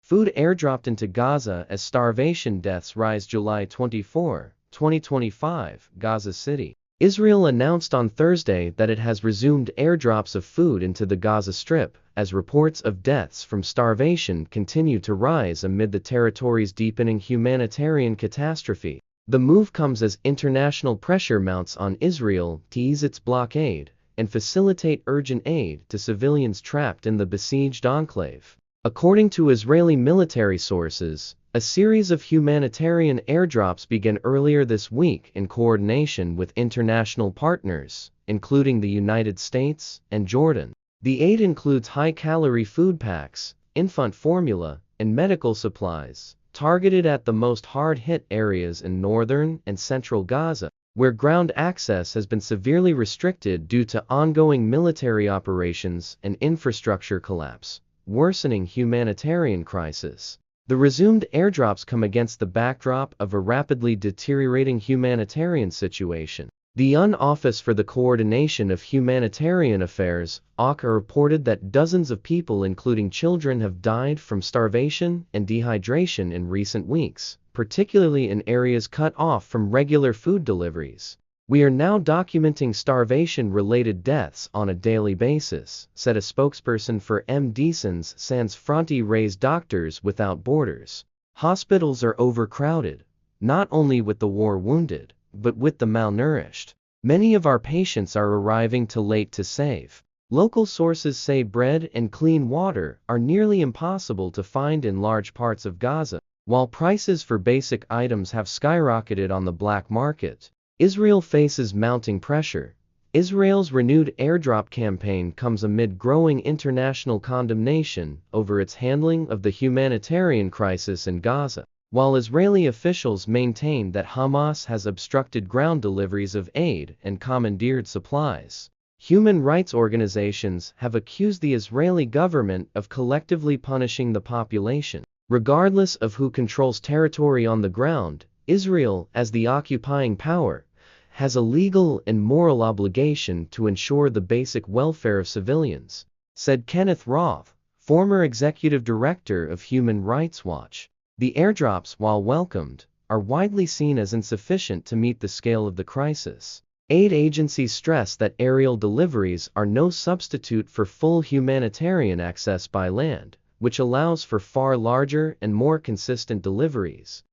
Food airdropped into Gaza as starvation deaths rise. July 24, 2025, Gaza City. Israel announced on Thursday that it has resumed airdrops of food into the Gaza Strip, as reports of deaths from starvation continue to rise amid the territory's deepening humanitarian catastrophe. The move comes as international pressure mounts on Israel to ease its blockade and facilitate urgent aid to civilians trapped in the besieged enclave. According to Israeli military sources, a series of humanitarian airdrops began earlier this week in coordination with international partners, including the United States and Jordan. The aid includes high-calorie food packs, infant formula, and medical supplies, targeted at the most hard-hit areas in northern and central Gaza, where ground access has been severely restricted due to ongoing military operations and infrastructure collapse, worsening humanitarian crisis. The resumed airdrops come against the backdrop of a rapidly deteriorating humanitarian situation. The UN Office for the Coordination of Humanitarian Affairs, OCHA, reported that dozens of people, including children, have died from starvation and dehydration in recent weeks, particularly in areas cut off from regular food deliveries. "We are now documenting starvation-related deaths on a daily basis," said a spokesperson for Médecins Sans Frontières Doctors Without Borders. Hospitals are overcrowded, not only with the war-wounded, but with the malnourished. Many of our patients are arriving too late to save. Local sources say bread and clean water are nearly impossible to find in large parts of Gaza, while prices for basic items have skyrocketed on the black market. Israel faces mounting pressure. Israel's renewed airdrop campaign comes amid growing international condemnation over its handling of the humanitarian crisis in Gaza. While Israeli officials maintain that Hamas has obstructed ground deliveries of aid and commandeered supplies, human rights organizations have accused the Israeli government of collectively punishing the population. Regardless of who controls territory on the ground, Israel, as the occupying power, has a legal and moral obligation to ensure the basic welfare of civilians, said Kenneth Roth, former executive director of Human Rights Watch. The airdrops, while welcomed, are widely seen as insufficient to meet the scale of the crisis. Aid agencies stress that aerial deliveries are no substitute for full humanitarian access by land, which allows for far larger and more consistent deliveries.